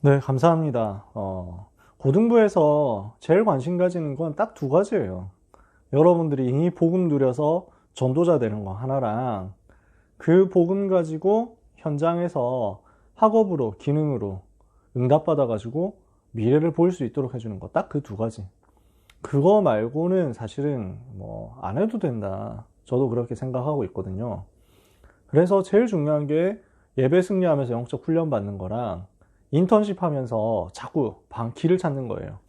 네, 감사합니다. 고등부에서 제일 관심 가지는 건 딱 두 가지예요. 여러분들이 이 복음 누려서 전도자 되는 거 하나랑 그 복음 가지고 현장에서 학업으로, 기능으로 응답받아가지고 미래를 볼 수 있도록 해주는 거 딱 그 두 가지. 그거 말고는 사실은 뭐 안 해도 된다. 저도 그렇게 생각하고 있거든요. 그래서 제일 중요한 게 예배 승리하면서 영적 훈련 받는 거랑 인턴십 하면서 자꾸 길을 찾는 거예요.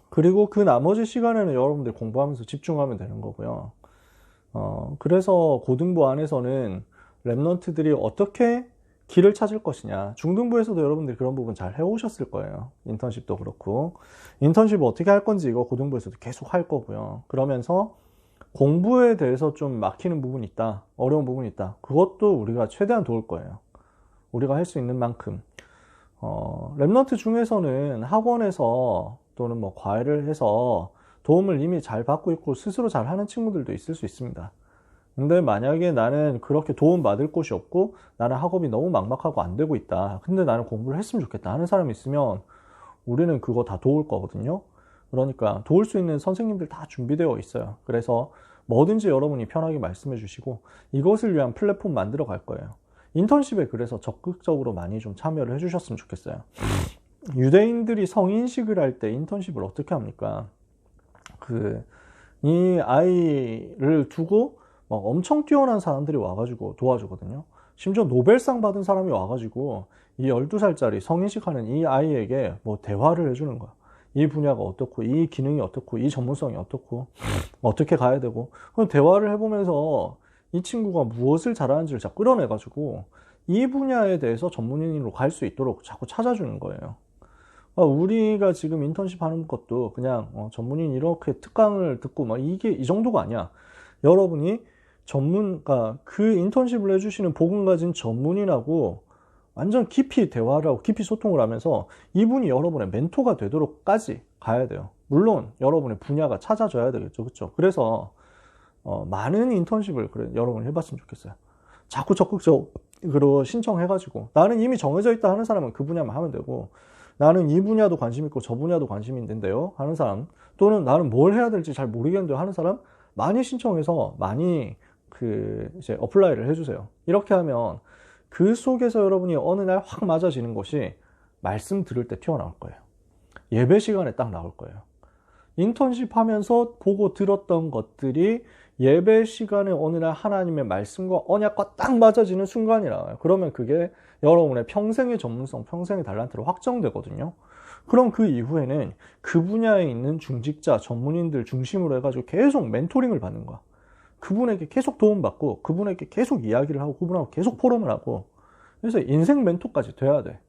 그리고 그 나머지 시간에는 여러분들 공부하면서 집중하면 되는 거고요. 그래서 고등부 안에서는 랩런트들이 어떻게 길을 찾을 것이냐. 중등부에서도 여러분들이 그런 부분 잘 해오셨을 거예요. 인턴십도 그렇고. 인턴십을 어떻게 할 건지 이거 고등부에서도 계속 할 거고요. 그러면서 공부에 대해서 좀 막히는 부분이 있다. 어려운 부분이 있다. 그것도 우리가 최대한 도울 거예요. 우리가 할 수 있는 만큼. 랩런트 중에서는 학원에서 또는 뭐 과외를 해서 도움을 이미 잘 받고 있고 스스로 잘 하는 친구들도 있을 수 있습니다. 근데 만약에 나는 그렇게 도움 받을 곳이 없고 나는 학업이 너무 막막하고 안 되고 있다. 근데 나는 공부를 했으면 좋겠다 하는 사람이 있으면 우리는 그거 다 도울 거거든요. 그러니까 도울 수 있는 선생님들 다 준비되어 있어요. 그래서 뭐든지 여러분이 편하게 말씀해 주시고 이것을 위한 플랫폼 만들어 갈 거예요. 인턴십에 그래서 적극적으로 많이 좀 참여를 해주셨으면 좋겠어요. 유대인들이 성인식을 할 때 인턴십을 어떻게 합니까? 이 아이를 두고 막 엄청 뛰어난 사람들이 와가지고 도와주거든요. 심지어 노벨상 받은 사람이 와가지고 이 12살짜리 성인식 하는 이 아이에게 뭐 대화를 해주는 거야. 이 분야가 어떻고, 이 기능이 어떻고, 이 전문성이 어떻고, 어떻게 가야 되고. 그럼 대화를 해보면서 이 친구가 무엇을 잘하는지를 자꾸 끌어내가지고 이 분야에 대해서 전문인으로 갈 수 있도록 자꾸 찾아주는 거예요. 우리가 지금 인턴십 하는 것도 그냥 전문인 이렇게 특강을 듣고 막 이게 이 정도가 아니야. 여러분이 전문가 그 인턴십을 해주시는 복음 가진 전문인하고 완전 깊이 대화를 하고 깊이 소통을 하면서 이분이 여러분의 멘토가 되도록까지 가야 돼요. 물론 여러분의 분야가 찾아져야 되겠죠. 그렇죠? 그래서 많은 인턴십을 여러분이 해봤으면 좋겠어요. 자꾸 적극적으로 신청해가지고 나는 이미 정해져 있다 하는 사람은 그 분야만 하면 되고 나는 이 분야도 관심 있고 저 분야도 관심이 있는데요 하는 사람 또는 나는 뭘 해야 될지 잘 모르겠는데요 하는 사람 많이 신청해서 많이 이제 어플라이를 해주세요. 이렇게 하면 그 속에서 여러분이 어느 날 확 맞아지는 것이 말씀 들을 때 튀어나올 거예요. 예배 시간에 딱 나올 거예요. 인턴십 하면서 보고 들었던 것들이 예배 시간에 어느 날 하나님의 말씀과 언약과 딱 맞아지는 순간이 나와요. 그러면 그게 여러분의 평생의 전문성, 평생의 달란트로 확정되거든요. 그럼 그 이후에는 그 분야에 있는 중직자, 전문인들 중심으로 해가지고 계속 멘토링을 받는 거야. 그분에게 계속 도움받고, 그분에게 계속 이야기를 하고, 그분하고 계속 포럼을 하고, 그래서 인생 멘토까지 돼야 돼.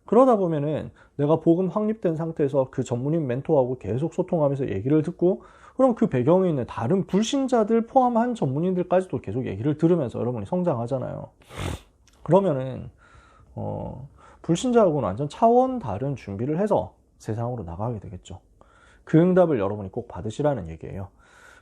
그러다 보면은 내가 복음 확립된 상태에서 그 전문인 멘토하고 계속 소통하면서 얘기를 듣고 그럼 그 배경에 있는 다른 불신자들 포함한 전문인들까지도 계속 얘기를 들으면서 여러분이 성장하잖아요. 그러면은 불신자하고는 완전 차원 다른 준비를 해서 세상으로 나가게 되겠죠. 그 응답을 여러분이 꼭 받으시라는 얘기예요.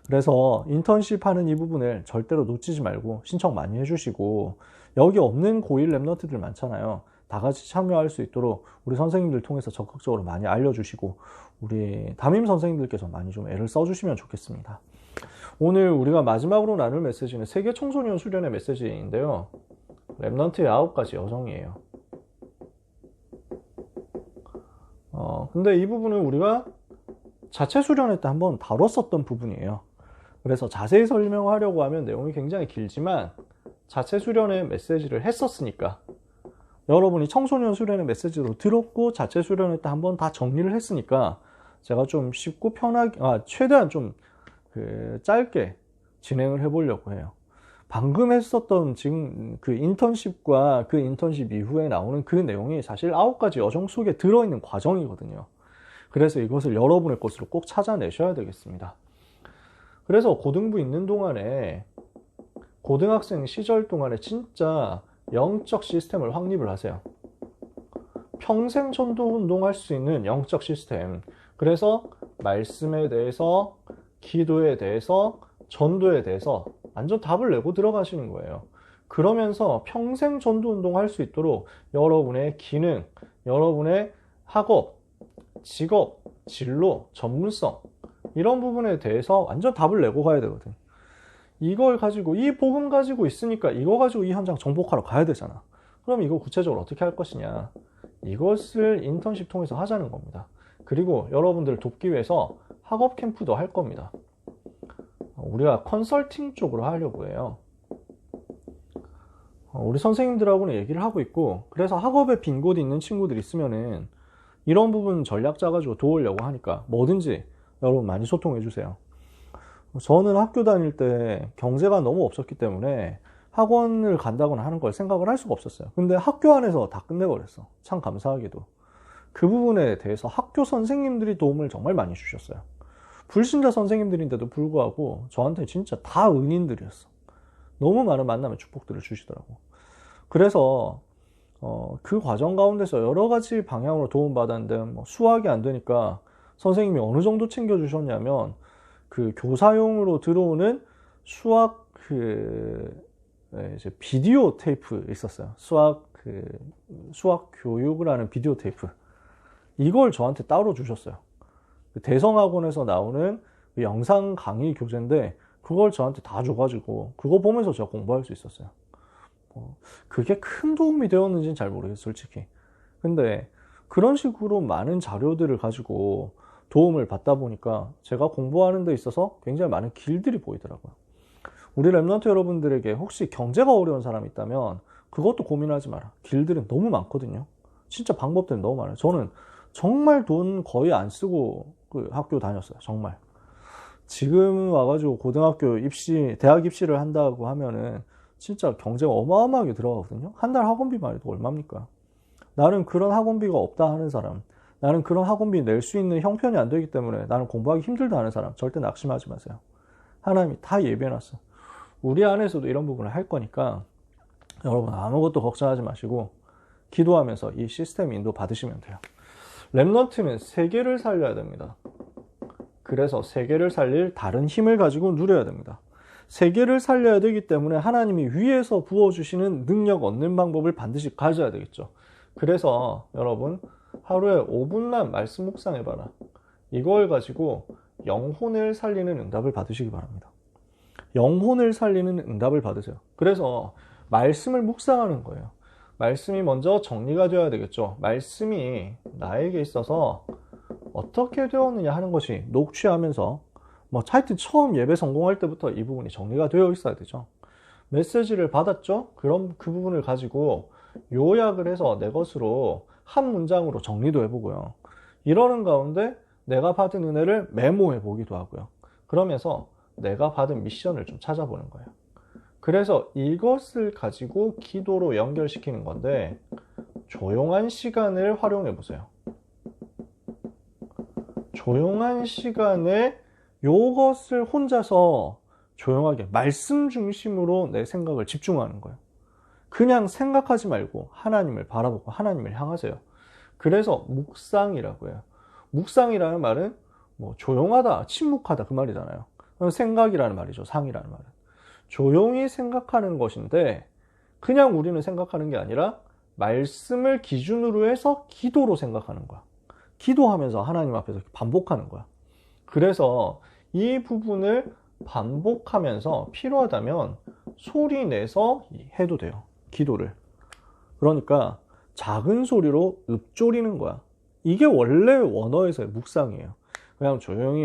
그래서 인턴십 하는 이 부분을 절대로 놓치지 말고 신청 많이 해주시고 여기 없는 고1 랩런트들 많잖아요. 다 같이 참여할 수 있도록 우리 선생님들 통해서 적극적으로 많이 알려주시고 우리 담임 선생님들께서 많이 좀 애를 써주시면 좋겠습니다. 오늘 우리가 마지막으로 나눌 메시지는 세계 청소년 수련의 메시지인데요. 랩런트의 9가지 여정이에요. 근데 이 부분은 우리가 자체 수련회 때 한번 다뤘었던 부분이에요. 그래서 자세히 설명하려고 하면 내용이 굉장히 길지만 자체 수련회 메시지를 했었으니까 여러분이 청소년 수련회 메시지로 들었고 자체 수련회 때 한번 다 정리를 했으니까 제가 좀 쉽고 편하게 최대한 좀 짧게 진행을 해보려고 해요. 방금 했었던 지금 그 인턴십과 그 인턴십 이후에 나오는 그 내용이 사실 9가지 여정 속에 들어있는 과정이거든요. 그래서 이것을 여러분의 것으로 꼭 찾아내셔야 되겠습니다. 그래서 고등부 있는 동안에 고등학생 시절 동안에 진짜 영적 시스템을 확립을 하세요. 평생 전도 운동할 수 있는 영적 시스템. 그래서 말씀에 대해서, 기도에 대해서, 전도에 대해서 완전 답을 내고 들어가시는 거예요. 그러면서 평생 전도 운동할 수 있도록 여러분의 기능, 여러분의 학업, 직업, 진로, 전문성 이런 부분에 대해서 완전 답을 내고 가야 되거든. 이걸 가지고 이 복음 가지고 있으니까 이거 가지고 이 현장 정복하러 가야 되잖아. 그럼 이거 구체적으로 어떻게 할 것이냐, 이것을 인턴십 통해서 하자는 겁니다. 그리고 여러분들을 돕기 위해서 학업 캠프도 할 겁니다. 우리가 컨설팅 쪽으로 하려고 해요. 우리 선생님들하고는 얘기를 하고 있고, 그래서 학업에 빈 곳이 있는 친구들 있으면은 이런 부분 전략 짜가지고 도우려고 하니까 뭐든지 여러분 많이 소통해 주세요. 저는 학교 다닐 때 경제가 너무 없었기 때문에 학원을 간다거나 하는 걸 생각을 할 수가 없었어요. 근데 학교 안에서 다 끝내버렸어. 참 감사하게도. 그 부분에 대해서 학교 선생님들이 도움을 정말 많이 주셨어요. 불신자 선생님들인데도 불구하고 저한테 진짜 다 은인들이었어. 너무 많은 만남의 축복들을 주시더라고. 그래서 그 과정 가운데서 여러 가지 방향으로 도움받았는데, 뭐 수학이 안 되니까 선생님이 어느 정도 챙겨주셨냐면, 그 교사용으로 들어오는 수학 이제 비디오 테이프 있었어요. 수학 교육을 하는 비디오 테이프. 이걸 저한테 따로 주셨어요. 대성학원에서 나오는 영상 강의 교재인데 그걸 저한테 다 줘가지고 그거 보면서 제가 공부할 수 있었어요. 그게 큰 도움이 되었는지는 잘 모르겠어요, 솔직히. 근데 그런 식으로 많은 자료들을 가지고 도움을 받다 보니까 제가 공부하는 데 있어서 굉장히 많은 길들이 보이더라고요. 우리 랩런트 여러분들에게 혹시 경제가 어려운 사람이 있다면 그것도 고민하지 마라. 길들은 너무 많거든요. 진짜 방법들은 너무 많아요. 저는 정말 돈 거의 안 쓰고 그 학교 다녔어요. 정말. 지금 와가지고 고등학교 입시, 대학 입시를 한다고 하면은 진짜 경제가 어마어마하게 들어가거든요. 한 달 학원비만 해도 얼마입니까? 나는 그런 학원비가 없다 하는 사람, 나는 그런 학원비 낼 수 있는 형편이 안 되기 때문에 나는 공부하기 힘들다 하는 사람 절대 낙심하지 마세요. 하나님이 다 예배해놨어. 우리 안에서도 이런 부분을 할 거니까 여러분 아무것도 걱정하지 마시고 기도하면서 이 시스템 인도 받으시면 돼요. 랩넌트는 세계를 살려야 됩니다. 그래서 세계를 살릴 다른 힘을 가지고 누려야 됩니다. 세계를 살려야 되기 때문에 하나님이 위에서 부어주시는 능력 얻는 방법을 반드시 가져야 되겠죠. 그래서 여러분 하루에 5분만 말씀 묵상해봐라. 이걸 가지고 영혼을 살리는 응답을 받으시기 바랍니다. 영혼을 살리는 응답을 받으세요. 그래서 말씀을 묵상하는 거예요. 말씀이 먼저 정리가 되어야 되겠죠. 말씀이 나에게 있어서 어떻게 되었느냐 하는 것이 녹취하면서 하여튼 처음 예배 성공할 때부터 이 부분이 정리가 되어 있어야 되죠. 메시지를 받았죠? 그럼 그 부분을 가지고 요약을 해서 내 것으로 한 문장으로 정리도 해보고요. 이러는 가운데 내가 받은 은혜를 메모해 보기도 하고요. 그러면서 내가 받은 미션을 좀 찾아보는 거예요. 그래서 이것을 가지고 기도로 연결시키는 건데 조용한 시간을 활용해 보세요. 조용한 시간에 이것을 혼자서 조용하게 말씀 중심으로 내 생각을 집중하는 거예요. 그냥 생각하지 말고 하나님을 바라보고 하나님을 향하세요. 그래서 묵상이라고 해요. 묵상이라는 말은 조용하다, 침묵하다 그 말이잖아요. 생각이라는 말이죠. 상이라는 말은. 조용히 생각하는 것인데 그냥 우리는 생각하는 게 아니라 말씀을 기준으로 해서 기도로 생각하는 거야. 기도하면서 하나님 앞에서 반복하는 거야. 그래서 이 부분을 반복하면서 필요하다면 소리 내서 해도 돼요. 기도를. 그러니까 작은 소리로 읊조리는 거야. 이게 원래 원어에서의 묵상이에요. 그냥 조용히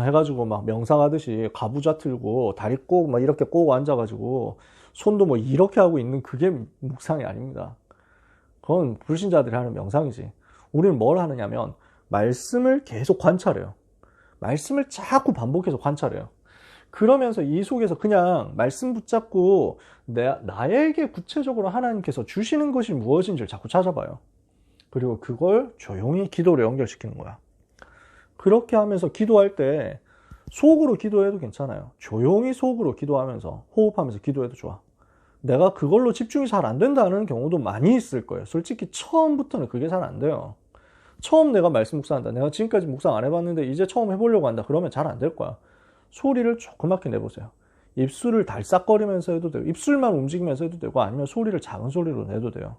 해가지고 막 명상하듯이 가부좌 틀고 다리 꼭 막 이렇게 꼭 앉아가지고 손도 이렇게 하고 있는 그게 묵상이 아닙니다. 그건 불신자들이 하는 명상이지. 우리는 뭘 하느냐면 말씀을 계속 관찰해요. 말씀을 자꾸 반복해서 관찰해요. 그러면서 이 속에서 그냥 말씀 붙잡고 나에게 구체적으로 하나님께서 주시는 것이 무엇인지를 자꾸 찾아봐요. 그리고 그걸 조용히 기도로 연결시키는 거야. 그렇게 하면서 기도할 때 속으로 기도해도 괜찮아요. 조용히 속으로 기도하면서 호흡하면서 기도해도 좋아. 내가 그걸로 집중이 잘 안 된다는 경우도 많이 있을 거예요. 솔직히 처음부터는 그게 잘 안 돼요. 처음 내가 말씀 묵상한다. 내가 지금까지 묵상 안 해봤는데 이제 처음 해보려고 한다. 그러면 잘 안 될 거야. 소리를 조그맣게 내보세요. 입술을 달싹거리면서 해도 되고 입술만 움직이면서 해도 되고 아니면 소리를 작은 소리로 내도 돼요.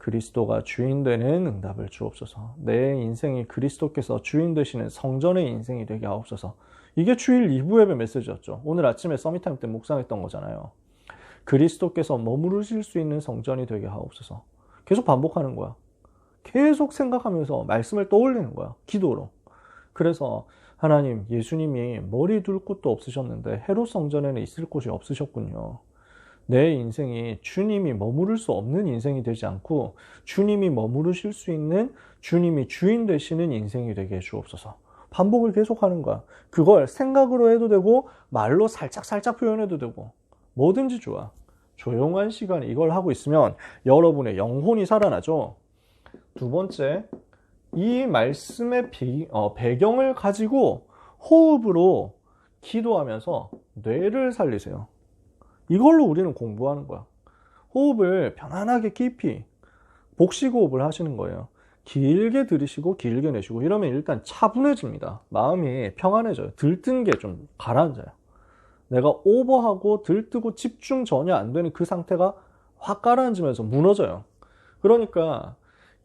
그리스도가 주인 되는 응답을 주옵소서. 내 인생이 그리스도께서 주인 되시는 성전의 인생이 되게 하옵소서. 이게 주일 2부 예배 메시지였죠. 오늘 아침에 서밋타임 때 묵상했던 거잖아요. 그리스도께서 머무르실 수 있는 성전이 되게 하옵소서. 계속 반복하는 거야. 계속 생각하면서 말씀을 떠올리는 거야. 기도로. 그래서 하나님, 예수님이 머리 둘 곳도 없으셨는데 헤롯 성전에는 있을 곳이 없으셨군요. 내 인생이 주님이 머무를 수 없는 인생이 되지 않고 주님이 머무르실 수 있는, 주님이 주인 되시는 인생이 되게 해주옵소서. 반복을 계속하는 거야. 그걸 생각으로 해도 되고 말로 살짝 표현해도 되고 뭐든지 좋아. 조용한 시간에 이걸 하고 있으면 여러분의 영혼이 살아나죠. 두 번째, 이 말씀의 배경을 가지고 호흡으로 기도하면서 뇌를 살리세요. 이걸로 우리는 공부하는 거야. 호흡을 편안하게 깊이 복식호흡을 하시는 거예요. 길게 들이쉬고 길게 내쉬고 이러면 일단 차분해집니다. 마음이 평안해져요. 들뜬 게 좀 가라앉아요. 내가 오버하고 들뜨고 집중 전혀 안 되는 그 상태가 확 가라앉으면서 무너져요. 그러니까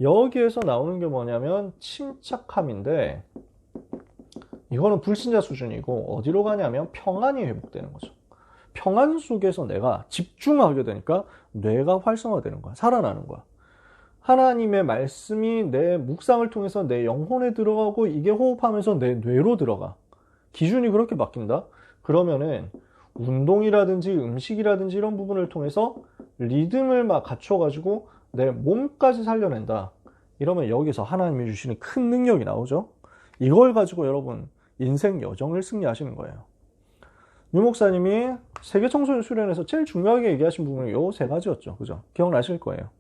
여기에서 나오는 게 뭐냐면 침착함인데, 이거는 불신자 수준이고 어디로 가냐면 평안이 회복되는 거죠. 평안 속에서 내가 집중하게 되니까 뇌가 활성화되는 거야. 살아나는 거야. 하나님의 말씀이 내 묵상을 통해서 내 영혼에 들어가고 이게 호흡하면서 내 뇌로 들어가. 기준이 그렇게 바뀐다? 그러면은 운동이라든지 음식이라든지 이런 부분을 통해서 리듬을 막 갖춰가지고 내 몸까지 살려낸다. 이러면 여기서 하나님이 주시는 큰 능력이 나오죠. 이걸 가지고 여러분 인생 여정을 승리하시는 거예요. 유 목사님이 세계 청소년 수련에서 제일 중요하게 얘기하신 부분이 요 세 가지였죠. 그죠? 기억나실 거예요.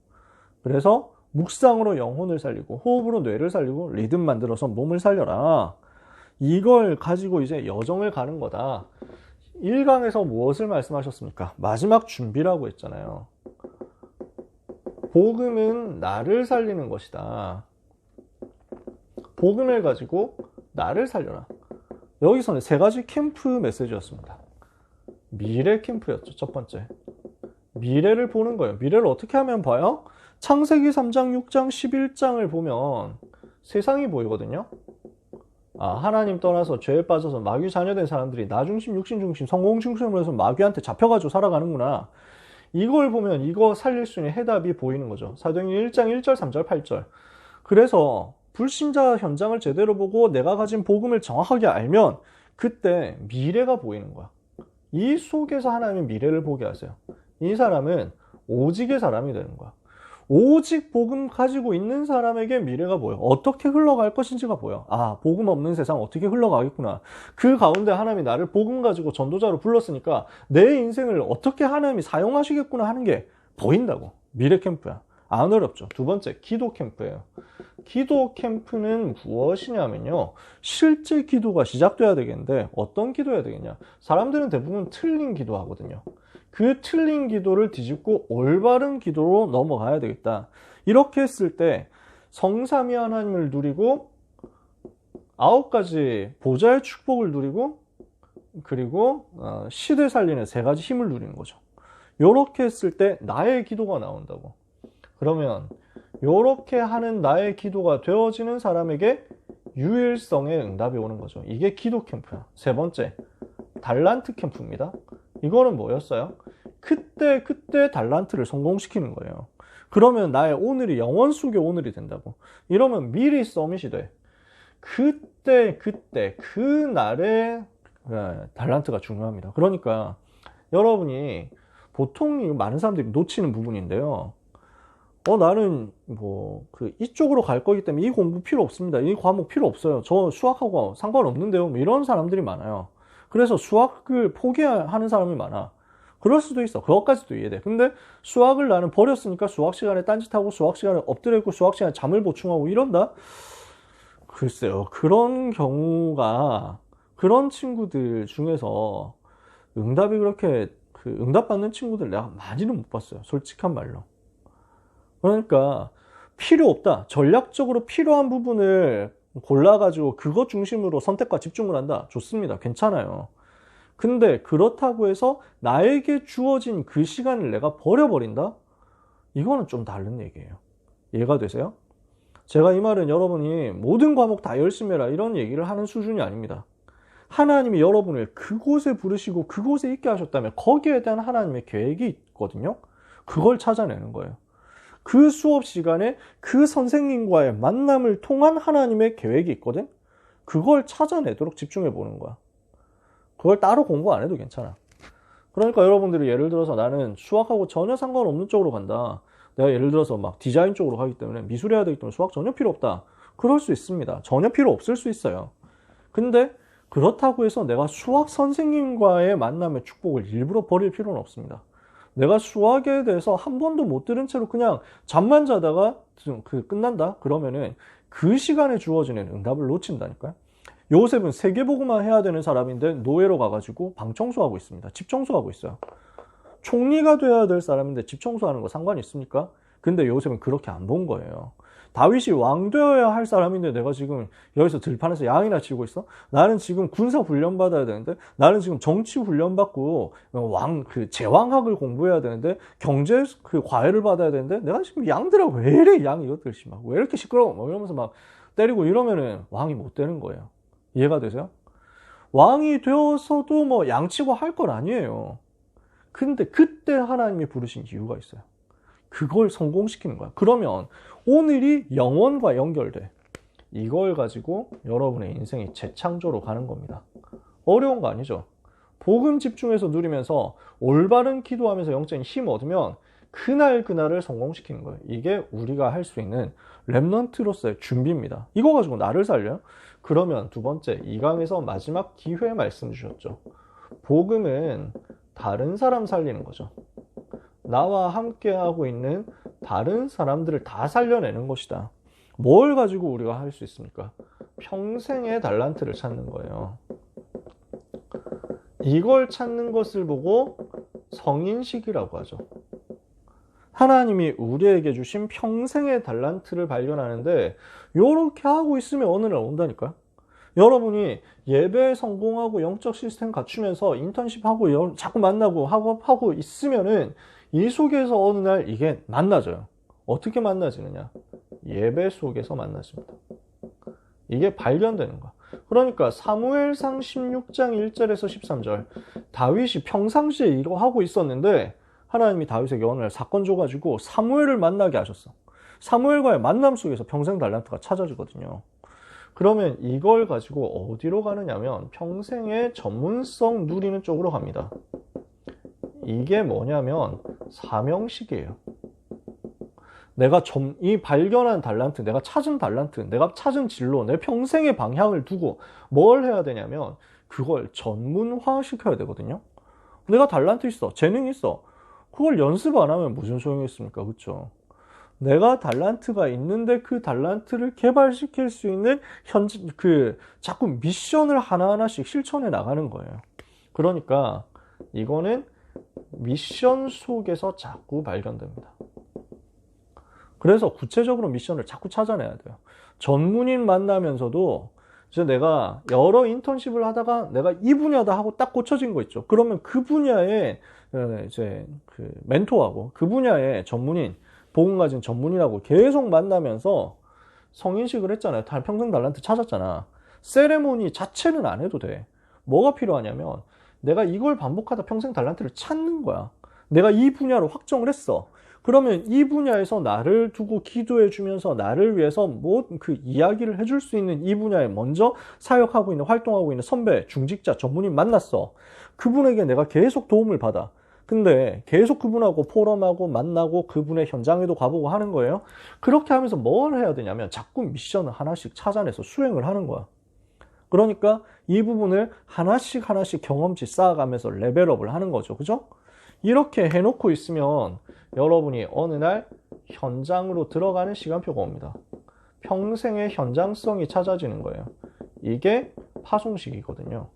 그래서 묵상으로 영혼을 살리고 호흡으로 뇌를 살리고 리듬 만들어서 몸을 살려라. 이걸 가지고 이제 여정을 가는 거다. 1강에서 무엇을 말씀하셨습니까? 마지막 준비라고 했잖아요. 복음은 나를 살리는 것이다. 복음을 가지고 나를 살려라. 여기서는 세 가지 캠프 메시지였습니다. 미래 캠프였죠. 첫 번째. 미래를 보는 거예요. 미래를 어떻게 하면 봐요? 창세기 3장, 6장, 11장을 보면 세상이 보이거든요. 하나님 떠나서 죄에 빠져서 마귀 자녀된 사람들이 나 중심, 육신 중심, 성공 중심으로 해서 마귀한테 잡혀가지고 살아가는구나. 이걸 보면 이거 살릴 수 있는 해답이 보이는 거죠. 사도행전 1장 1절, 3절, 8절. 그래서 불신자 현장을 제대로 보고 내가 가진 복음을 정확하게 알면 그때 미래가 보이는 거야. 이 속에서 하나님의 미래를 보게 하세요. 이 사람은 오직의 사람이 되는 거야. 오직 복음 가지고 있는 사람에게 미래가 보여. 어떻게 흘러갈 것인지가 보여. 복음 없는 세상 어떻게 흘러가겠구나. 그 가운데 하나님이 나를 복음 가지고 전도자로 불렀으니까 내 인생을 어떻게 하나님이 사용하시겠구나 하는 게 보인다고. 미래 캠프야. 안 어렵죠. 두 번째, 기도 캠프예요. 기도 캠프는 무엇이냐면요. 실제 기도가 시작돼야 되겠는데 어떤 기도해야 되겠냐. 사람들은 대부분 틀린 기도 하거든요. 그 틀린 기도를 뒤집고 올바른 기도로 넘어가야 되겠다. 이렇게 했을 때 성삼위 하나님을 누리고 9가지 보좌의 축복을 누리고 그리고 시대 살리는 3가지 힘을 누리는 거죠. 이렇게 했을 때 나의 기도가 나온다고. 그러면 이렇게 하는 나의 기도가 되어지는 사람에게 유일성의 응답이 오는 거죠. 이게 기도 캠프야. 세 번째, 달란트 캠프입니다. 이거는 뭐였어요? 그때 달란트를 성공시키는 거예요. 그러면 나의 오늘이 영원 속의 오늘이 된다고. 이러면 미리 서밋이 돼. 그때 그 날에 달란트가 중요합니다. 그러니까 여러분이 보통 많은 사람들이 놓치는 부분인데요. 나는 이쪽으로 갈 거기 때문에 이 공부 필요 없습니다. 이 과목 필요 없어요. 저 수학하고 상관없는데요. 이런 사람들이 많아요. 그래서 수학을 포기하는 사람이 많아. 그럴 수도 있어. 그것까지도 이해돼. 근데 수학을 나는 버렸으니까 수학 시간에 딴짓하고 수학 시간에 엎드려 있고 수학 시간에 잠을 보충하고 이런다? 글쎄요. 그런 경우가 그런 친구들 중에서 응답이 그렇게 응답받는 친구들 내가 많이는 못 봤어요. 솔직한 말로. 그러니까 필요 없다. 전략적으로 필요한 부분을 골라가지고 그것 중심으로 선택과 집중을 한다. 좋습니다. 괜찮아요. 근데 그렇다고 해서 나에게 주어진 그 시간을 내가 버려버린다? 이거는 좀 다른 얘기예요. 이해가 되세요? 제가 이 말은 여러분이 모든 과목 다 열심히 해라 이런 얘기를 하는 수준이 아닙니다. 하나님이 여러분을 그곳에 부르시고 그곳에 있게 하셨다면 거기에 대한 하나님의 계획이 있거든요. 그걸 찾아내는 거예요. 그 수업 시간에 그 선생님과의 만남을 통한 하나님의 계획이 있거든. 그걸 찾아내도록 집중해 보는 거야. 그걸 따로 공부 안 해도 괜찮아. 그러니까 여러분들이 예를 들어서 나는 수학하고 전혀 상관없는 쪽으로 간다. 내가 예를 들어서 막 디자인 쪽으로 가기 때문에 미술해야 되기 때문에 수학 전혀 필요 없다. 그럴 수 있습니다. 전혀 필요 없을 수 있어요. 근데 그렇다고 해서 내가 수학 선생님과의 만남의 축복을 일부러 버릴 필요는 없습니다. 내가 수학에 대해서 한 번도 못 들은 채로 그냥 잠만 자다가 끝난다? 그러면은 그 시간에 주어지는 응답을 놓친다니까요. 요셉은 세계보고만 해야 되는 사람인데 노예로 가가지고 방 청소하고 있습니다. 집 청소하고 있어요. 총리가 돼야 될 사람인데 집 청소하는 거 상관이 있습니까? 근데 요셉은 그렇게 안 본 거예요. 다윗이 왕 되어야 할 사람인데 내가 지금 여기서 들판에서 양이나 치고 있어? 나는 지금 군사 훈련 받아야 되는데, 나는 지금 정치 훈련 받고 제왕학을 공부해야 되는데, 경제 과외를 받아야 되는데, 내가 지금 양들하고 왜 이래 양이 이것들 막 왜 이렇게 시끄러워? 뭐 이러면서 막 때리고 이러면은 왕이 못 되는 거예요. 이해가 되세요? 왕이 되어서도 뭐 양치고 할 건 아니에요. 근데 그때 하나님이 부르신 이유가 있어요. 그걸 성공시키는 거야. 그러면 오늘이 영원과 연결돼. 이걸 가지고 여러분의 인생이 재창조로 가는 겁니다. 어려운 거 아니죠? 복음 집중해서 누리면서 올바른 기도하면서 영적인 힘 얻으면 그날을 성공시키는 거예요. 이게 우리가 할 수 있는 렘넌트로서의 준비입니다. 이거 가지고 나를 살려요? 그러면 두 번째, 2강에서 마지막 기회 말씀 주셨죠. 복음은 다른 사람 살리는 거죠. 나와 함께 하고 있는 다른 사람들을 다 살려내는 것이다. 뭘 가지고 우리가 할 수 있습니까? 평생의 달란트를 찾는 거예요. 이걸 찾는 것을 보고 성인식이라고 하죠. 하나님이 우리에게 주신 평생의 달란트를 발견하는데 이렇게 하고 있으면 어느 날 온다니까요. 여러분이 예배에 성공하고 영적 시스템 갖추면서 인턴십하고 자꾸 만나고 하고 있으면은 이 속에서 어느 날 이게 만나져요. 어떻게 만나지느냐? 예배 속에서 만나집니다. 이게 발견되는 거야. 그러니까 사무엘상 16장 1절에서 13절 다윗이 평상시에 이거 하고 있었는데 하나님이 다윗에게 어느 날 사건 줘가지고 사무엘을 만나게 하셨어. 사무엘과의 만남 속에서 평생 달란트가 찾아지거든요. 그러면 이걸 가지고 어디로 가느냐면 평생의 전문성 누리는 쪽으로 갑니다. 이게 뭐냐면 사명식이에요. 내가 이 발견한 달란트, 내가 찾은 달란트, 내가 찾은 진로, 내 평생의 방향을 두고 뭘 해야 되냐면 그걸 전문화 시켜야 되거든요. 내가 달란트 있어, 재능 있어. 그걸 연습 안 하면 무슨 소용이 있습니까? 그렇죠? 내가 달란트가 있는데 그 달란트를 개발시킬 수 있는 자꾸 미션을 하나하나씩 실천해 나가는 거예요. 그러니까 이거는 미션 속에서 자꾸 발견됩니다. 그래서 구체적으로 미션을 자꾸 찾아내야 돼요. 전문인 만나면서도 이제 내가 여러 인턴십을 하다가 내가 이 분야다 하고 딱 꽂혀진 거 있죠. 그러면 그 분야에 이제 멘토하고 그 분야의 전문인, 복음 가진 전문인하고 계속 만나면서 성인식을 했잖아요. 평생 달란트 찾았잖아. 세레모니 자체는 안 해도 돼. 뭐가 필요하냐면 내가 이걸 반복하다 평생 달란트를 찾는 거야. 내가 이 분야로 확정을 했어. 그러면 이 분야에서 나를 두고 기도해 주면서 나를 위해서 그 이야기를 해줄 수 있는 이 분야에 먼저 사역하고 있는, 활동하고 있는 선배, 중직자, 전문인 만났어. 그분에게 내가 계속 도움을 받아. 근데 계속 그분하고 포럼하고 만나고 그분의 현장에도 가보고 하는 거예요. 그렇게 하면서 뭘 해야 되냐면 자꾸 미션을 하나씩 찾아내서 수행을 하는 거야. 그러니까 이 부분을 하나씩 경험치 쌓아가면서 레벨업을 하는 거죠. 그죠? 이렇게 해놓고 있으면 여러분이 어느 날 현장으로 들어가는 시간표가 옵니다. 평생의 현장성이 찾아지는 거예요. 이게 파송식이거든요.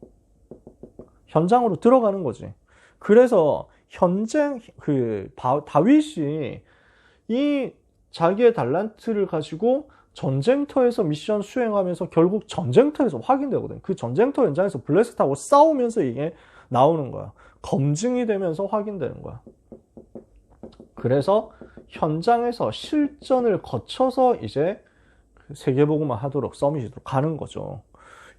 현장으로 들어가는 거지. 그래서 다윗이 이 자기의 달란트를 가지고 전쟁터에서 미션 수행하면서 결국 전쟁터에서 확인되거든. 그 전쟁터 현장에서 블레셋하고 싸우면서 이게 나오는 거야. 검증이 되면서 확인되는 거야. 그래서 현장에서 실전을 거쳐서 이제 세계복음화 하도록 서밋으로 가는 거죠.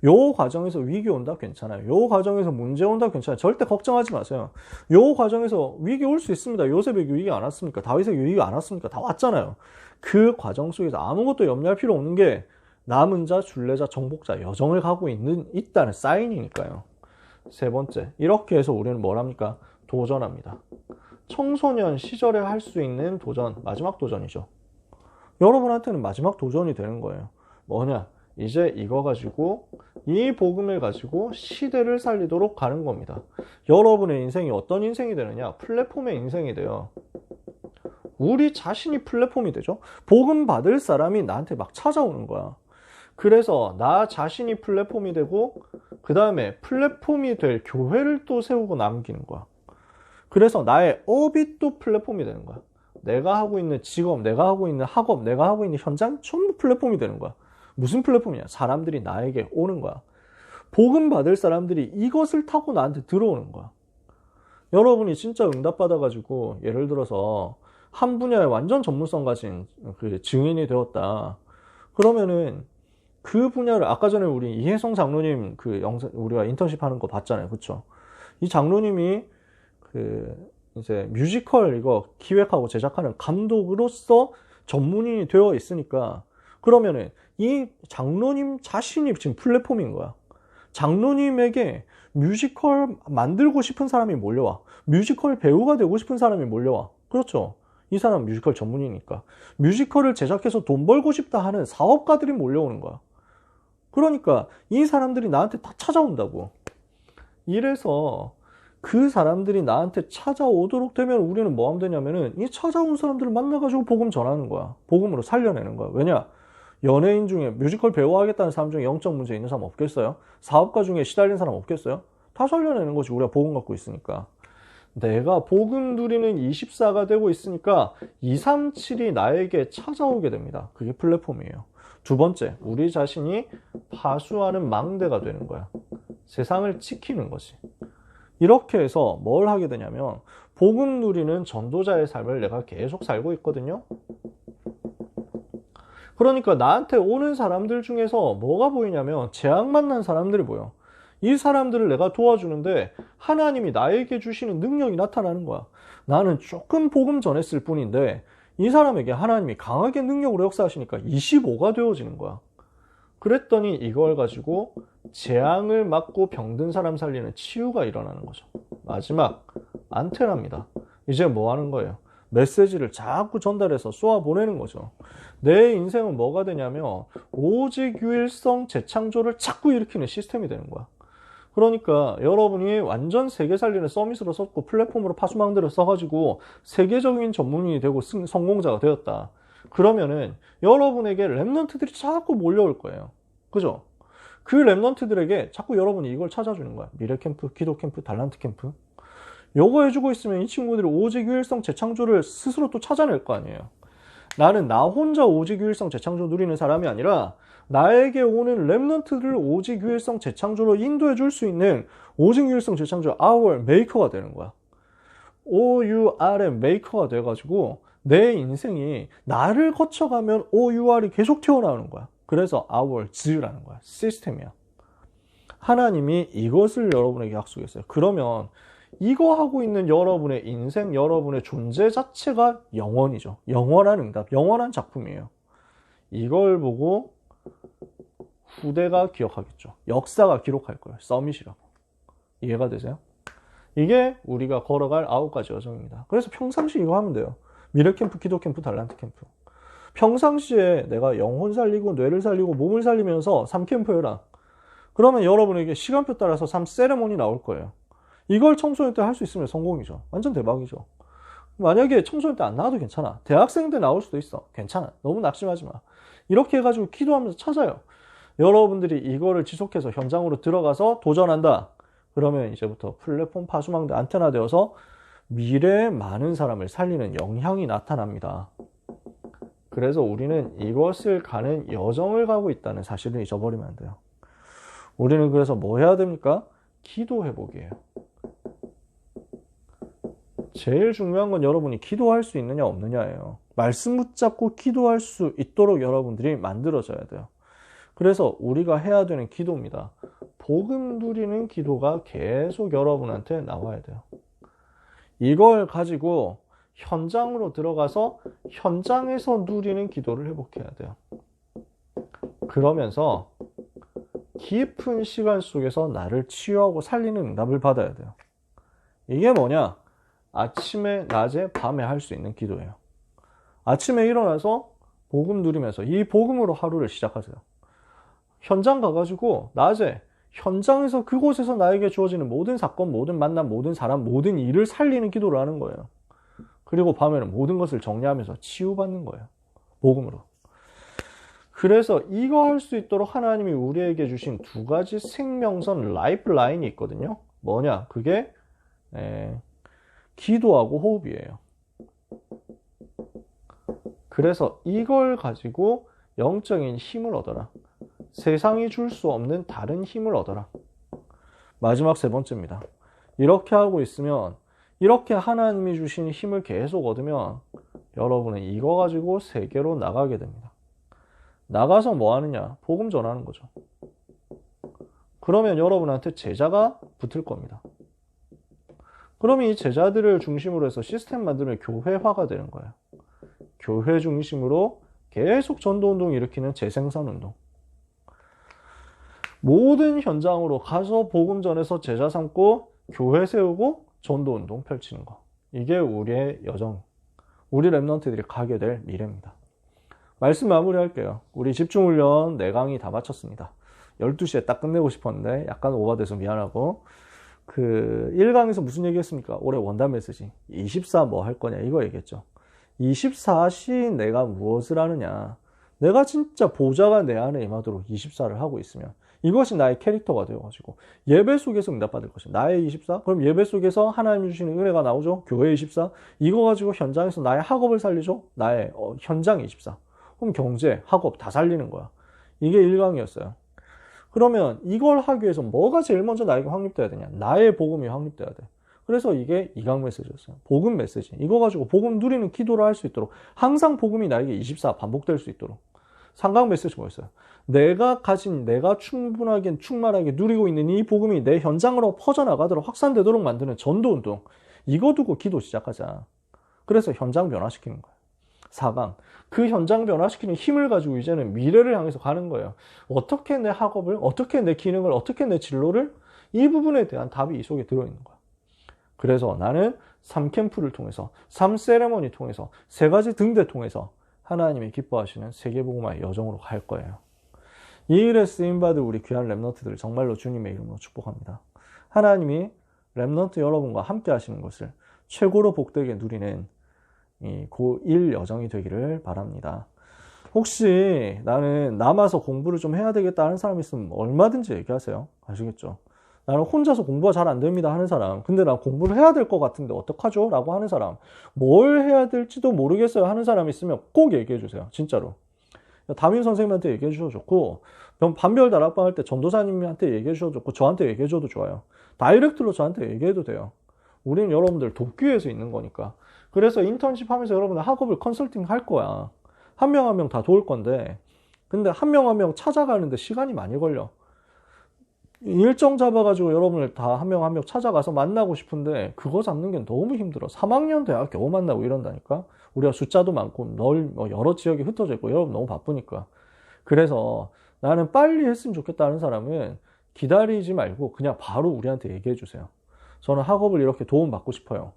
요 과정에서 위기 온다 괜찮아요. 요 과정에서 문제 온다 괜찮아요. 절대 걱정하지 마세요. 요 과정에서 위기 올 수 있습니다. 요셉에게 위기 안 왔습니까? 다윗에게 위기 안 왔습니까? 다 왔잖아요. 그 과정 속에서 아무것도 염려할 필요 없는 게 남은 자, 순례자, 정복자 여정을 가고 있다는 사인이니까요. 세 번째, 이렇게 해서 우리는 뭘 합니까? 도전합니다. 청소년 시절에 할 수 있는 도전, 마지막 도전이죠. 여러분한테는 마지막 도전이 되는 거예요. 뭐냐? 이제 이거 가지고, 이 복음을 가지고 시대를 살리도록 가는 겁니다. 여러분의 인생이 어떤 인생이 되느냐? 플랫폼의 인생이 돼요. 우리 자신이 플랫폼이 되죠. 복음 받을 사람이 나한테 막 찾아오는 거야. 그래서 나 자신이 플랫폼이 되고 그 다음에 플랫폼이 될 교회를 또 세우고 남기는 거야. 그래서 나의 업이 또 플랫폼이 되는 거야. 내가 하고 있는 직업, 내가 하고 있는 학업, 내가 하고 있는 현장 전부 플랫폼이 되는 거야. 무슨 플랫폼이냐? 사람들이 나에게 오는 거야. 복음 받을 사람들이 이것을 타고 나한테 들어오는 거야. 여러분이 진짜 응답받아가지고 예를 들어서 한 분야에 완전 전문성 가진 그 증인이 되었다. 그러면은 그 분야를 아까 전에 우리 이혜성 장로님 그 영상 우리가 인턴십 하는 거 봤잖아요. 그쵸? 이 장로님이 그 이제 뮤지컬 이거 기획하고 제작하는 감독으로서 전문인이 되어 있으니까 그러면은 이 장로님 자신이 지금 플랫폼인 거야. 장로님에게 뮤지컬 만들고 싶은 사람이 몰려와. 뮤지컬 배우가 되고 싶은 사람이 몰려와. 그렇죠? 이 사람은 뮤지컬 전문이니까. 뮤지컬을 제작해서 돈 벌고 싶다 하는 사업가들이 몰려오는 거야. 그러니까 이 사람들이 나한테 다 찾아온다고. 이래서 그 사람들이 나한테 찾아오도록 되면 우리는 뭐 하면 되냐면은 이 찾아온 사람들을 만나가지고 복음 전하는 거야. 복음으로 살려내는 거야. 왜냐? 연예인 중에 뮤지컬 배우 하겠다는 사람 중에 영적 문제 있는 사람 없겠어요? 사업가 중에 시달린 사람 없겠어요? 다 살려내는 거지. 우리가 복음 갖고 있으니까. 내가 복음 누리는 24가 되고 있으니까 237이 나에게 찾아오게 됩니다. 그게 플랫폼이에요. 두 번째, 우리 자신이 파수하는 망대가 되는 거야. 세상을 지키는 거지. 이렇게 해서 뭘 하게 되냐면 복음 누리는 전도자의 삶을 내가 계속 살고 있거든요. 그러니까 나한테 오는 사람들 중에서 뭐가 보이냐면 재앙 만난 사람들이 보여. 이 사람들을 내가 도와주는데 하나님이 나에게 주시는 능력이 나타나는 거야. 나는 조금 복음 전했을 뿐인데 이 사람에게 하나님이 강하게 능력으로 역사하시니까 25가 되어지는 거야. 그랬더니 이걸 가지고 재앙을 막고 병든 사람 살리는 치유가 일어나는 거죠. 마지막 안테나입니다. 이제 뭐 하는 거예요? 메시지를 자꾸 전달해서 쏘아 보내는 거죠. 내 인생은 뭐가 되냐면 오직 유일성 재창조를 자꾸 일으키는 시스템이 되는 거야. 그러니까 여러분이 완전 세계 살리는 서밋으로 썼고 플랫폼으로 파수망대를 써가지고 세계적인 전문인이 되고 성공자가 되었다. 그러면은 여러분에게 랩런트들이 자꾸 몰려올 거예요. 그죠? 그 랩런트들에게 자꾸 여러분이 이걸 찾아주는 거야. 미래 캠프, 기도 캠프, 달란트 캠프. 요거 해주고 있으면 이 친구들이 오직 유일성 재창조를 스스로 또 찾아낼 거 아니에요. 나는 나 혼자 오직 유일성 재창조 누리는 사람이 아니라 나에게 오는 랩런트들을 오직 유일성 재창조로 인도해 줄 수 있는 오직 유일성 재창조 our maker가 되는 거야. OUR의 maker가 돼가지고 내 인생이 나를 거쳐가면 OUR이 계속 튀어나오는 거야. 그래서 our's라는 거야. 시스템이야. 하나님이 이것을 여러분에게 약속했어요. 그러면 이거 하고 있는 여러분의 인생, 여러분의 존재 자체가 영원이죠. 영원한 응답, 영원한 작품이에요. 이걸 보고 후대가 기억하겠죠. 역사가 기록할 거예요. 서밋이라고. 이해가 되세요? 이게 우리가 걸어갈 9가지 여정입니다. 그래서 평상시 이거 하면 돼요. 미래캠프, 기도캠프, 달란트 캠프. 평상시에 내가 영혼 살리고 뇌를 살리고 몸을 살리면서 3캠프 해라. 그러면 여러분에게 시간표 따라서 3 세레모니 나올 거예요. 이걸 청소년 때 할 수 있으면 성공이죠. 완전 대박이죠. 만약에 청소년 때 안 나와도 괜찮아. 대학생 때 나올 수도 있어. 괜찮아. 너무 낙심하지 마. 이렇게 해가지고 기도하면서 찾아요. 여러분들이 이거를 지속해서 현장으로 들어가서 도전한다. 그러면 이제부터 플랫폼 파수망대 안테나 되어서 미래에 많은 사람을 살리는 영향이 나타납니다. 그래서 우리는 이것을 가는 여정을 가고 있다는 사실을 잊어버리면 안 돼요. 우리는 그래서 뭐 해야 됩니까? 기도 회복이에요. 제일 중요한 건 여러분이 기도할 수 있느냐 없느냐예요. 말씀 붙잡고 기도할 수 있도록 여러분들이 만들어져야 돼요. 그래서 우리가 해야 되는 기도입니다. 복음 누리는 기도가 계속 여러분한테 나와야 돼요. 이걸 가지고 현장으로 들어가서 현장에서 누리는 기도를 회복해야 돼요. 그러면서 깊은 시간 속에서 나를 치유하고 살리는 응답을 받아야 돼요. 이게 뭐냐? 아침에, 낮에, 밤에 할 수 있는 기도예요. 아침에 일어나서 복음 누리면서 이 복음으로 하루를 시작하세요. 현장 가가지고 낮에 현장에서 그곳에서 나에게 주어지는 모든 사건, 모든 만남, 모든 사람, 모든 일을 살리는 기도를 하는 거예요. 그리고 밤에는 모든 것을 정리하면서 치유받는 거예요. 복음으로. 그래서 이거 할 수 있도록 하나님이 우리에게 주신 두 가지 생명선 라이프 라인이 있거든요. 뭐냐? 그게 기도하고 호흡이에요. 그래서 이걸 가지고 영적인 힘을 얻어라. 세상이 줄 수 없는 다른 힘을 얻어라. 마지막 세 번째입니다. 이렇게 하고 있으면, 이렇게 하나님이 주신 힘을 계속 얻으면 여러분은 이거 가지고 세계로 나가게 됩니다. 나가서 뭐 하느냐? 복음 전하는 거죠. 그러면 여러분한테 제자가 붙을 겁니다. 그러면 이 제자들을 중심으로 해서 시스템 만들면 교회화가 되는 거예요. 교회 중심으로 계속 전도운동 일으키는 재생산운동. 모든 현장으로 가서 복음 전해서 제자 삼고 교회 세우고 전도운동 펼치는 거. 이게 우리의 여정, 우리 랩런트들이 가게 될 미래입니다. 말씀 마무리할게요. 우리 집중훈련 4강의 다 마쳤습니다. 12시에 딱 끝내고 싶었는데 약간 오버돼서 미안하고, 1강에서 무슨 얘기 했습니까? 올해 원단 메시지 24 뭐 할 거냐 이거 얘기했죠. 24시 내가 무엇을 하느냐, 내가 진짜 보좌가 내 안에 임하도록 24를 하고 있으면 이것이 나의 캐릭터가 되어가지고 예배 속에서 응답받을 것이다. 나의 24? 그럼 예배 속에서 하나님이 주시는 은혜가 나오죠. 교회 24? 이거 가지고 현장에서 나의 학업을 살리죠. 나의 현장 24. 그럼 경제, 학업 다 살리는 거야. 이게 1강이었어요. 그러면 이걸 하기 위해서 뭐가 제일 먼저 나에게 확립돼야 되냐? 나의 복음이 확립돼야 돼. 그래서 이게 2강 메시지였어요. 복음 메시지. 이거 가지고 복음 누리는 기도를 할 수 있도록, 항상 복음이 나에게 24 반복될 수 있도록. 3강 메시지 뭐였어요? 내가 가진, 내가 충분하게, 충만하게 누리고 있는 이 복음이 내 현장으로 퍼져나가도록 확산되도록 만드는 전도운동. 이거 두고 기도 시작하자. 그래서 현장 변화시키는 거예요. 4강. 그 현장 변화시키는 힘을 가지고 이제는 미래를 향해서 가는 거예요. 어떻게 내 학업을, 어떻게 내 기능을, 어떻게 내 진로를, 이 부분에 대한 답이 이 속에 들어있는 거야. 그래서 나는 3캠프를 통해서, 3세레머니 통해서, 3가지 등대 통해서 하나님이 기뻐하시는 세계복음화의 여정으로 갈 거예요. 이 일에 쓰임받을 우리 귀한 랩런트들을 정말로 주님의 이름으로 축복합니다. 하나님이 랩런트 여러분과 함께 하시는 것을 최고로 복되게 누리는 이 고1 여정이 되기를 바랍니다. 혹시 나는 남아서 공부를 좀 해야 되겠다 하는 사람 있으면 얼마든지 얘기하세요. 아시겠죠? 나는 혼자서 공부가 잘 안 됩니다 하는 사람, 근데 나 공부를 해야 될 것 같은데 어떡하죠? 라고 하는 사람, 뭘 해야 될지도 모르겠어요 하는 사람 있으면 꼭 얘기해 주세요. 진짜로. 담임 선생님한테 얘기해 주셔도 좋고, 반별 다락방 할 때 전도사님한테 얘기해 주셔도 좋고, 저한테 얘기해 줘도 좋아요. 다이렉트로 저한테 얘기해도 돼요. 우리는 여러분들 돕기 위해서 있는 거니까. 그래서 인턴십 하면서 여러분들 학업을 컨설팅 할 거야. 한 명 한 명 다 도울 건데, 근데 한 명 한 명 찾아가는데 시간이 많이 걸려. 일정 잡아가지고 여러분을 다 한 명 한 명 찾아가서 만나고 싶은데 그거 잡는 게 너무 힘들어. 3학년 대학 겨우 만나고 이런다니까. 우리가 숫자도 많고 여러 지역에 흩어져 있고 여러분 너무 바쁘니까. 그래서 나는 빨리 했으면 좋겠다는 사람은 기다리지 말고 그냥 바로 우리한테 얘기해 주세요. 저는 학업을 이렇게 도움받고 싶어요.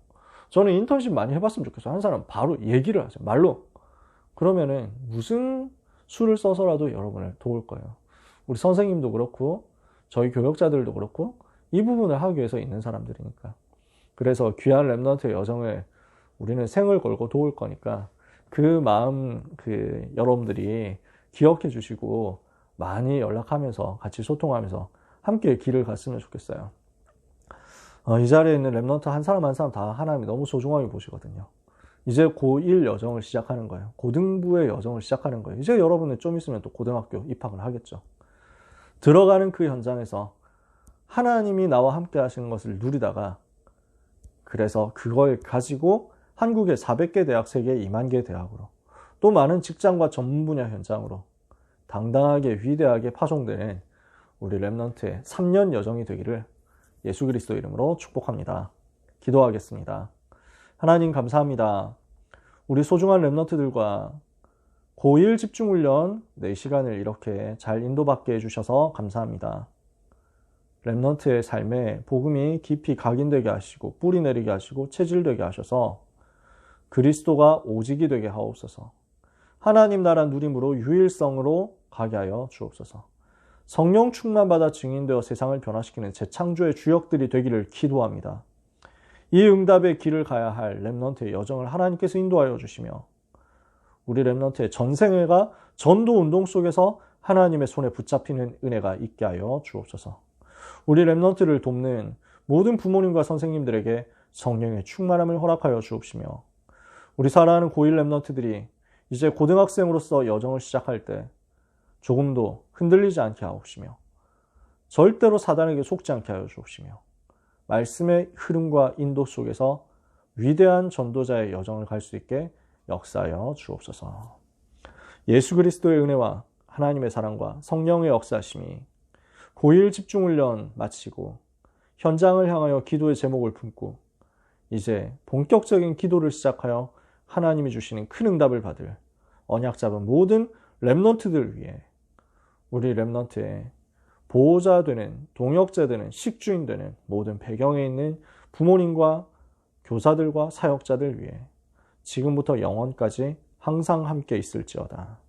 저는 인턴십 많이 해봤으면 좋겠어요. 한 사람 바로 얘기를 하세요. 말로. 그러면은 무슨 수를 써서라도 여러분을 도울 거예요. 우리 선생님도 그렇고 저희 교역자들도 그렇고 이 부분을 하기 위해서 있는 사람들이니까. 그래서 귀한 랩런트의 여정을 우리는 생을 걸고 도울 거니까 그 마음 여러분들이 기억해 주시고 많이 연락하면서 같이 소통하면서 함께 길을 갔으면 좋겠어요. 이 자리에 있는 랩런트 한 사람 한 사람 다 하나님이 너무 소중하게 보시거든요. 이제 고1 여정을 시작하는 거예요. 고등부의 여정을 시작하는 거예요. 이제 여러분은 좀 있으면 또 고등학교 입학을 하겠죠. 들어가는 그 현장에서 하나님이 나와 함께 하시는 것을 누리다가 그래서 그걸 가지고 한국의 400개 대학, 세계 2만 개 대학으로, 또 많은 직장과 전문 분야 현장으로 당당하게 위대하게 파송되는 우리 렘넌트의 3년 여정이 되기를 예수 그리스도 이름으로 축복합니다. 기도하겠습니다. 하나님 감사합니다. 우리 소중한 렘넌트들과 고1 집중훈련 4시간을 이렇게 잘 인도받게 해주셔서 감사합니다. 렘넌트의 삶에 복음이 깊이 각인되게 하시고 뿌리 내리게 하시고 체질되게 하셔서 그리스도가 오직이 되게 하옵소서. 하나님 나라 누림으로 유일성으로 가게 하여 주옵소서. 성령 충만받아 증인되어 세상을 변화시키는 재창조의 주역들이 되기를 기도합니다. 이 응답의 길을 가야 할 렘넌트의 여정을 하나님께서 인도하여 주시며 우리 렘넌트의 전생애가 전도 운동 속에서 하나님의 손에 붙잡히는 은혜가 있게 하여 주옵소서. 우리 렘넌트를 돕는 모든 부모님과 선생님들에게 성령의 충만함을 허락하여 주옵시며 우리 사랑하는 고1 렘넌트들이 이제 고등학생으로서 여정을 시작할 때 조금도 흔들리지 않게 하옵시며 절대로 사단에게 속지 않게 하여 주옵시며 말씀의 흐름과 인도 속에서 위대한 전도자의 여정을 갈 수 있게 역사하여 주옵소서. 예수 그리스도의 은혜와 하나님의 사랑과 성령의 역사하심이 고1 집중훈련 마치고 현장을 향하여 기도의 제목을 품고 이제 본격적인 기도를 시작하여 하나님이 주시는 큰 응답을 받을 언약 잡은 모든 렘넌트들 위해 우리 렘넌트의 보호자 되는, 동역자 되는, 식주인 되는 모든 배경에 있는 부모님과 교사들과 사역자들 위해 지금부터 영원까지 항상 함께 있을지어다.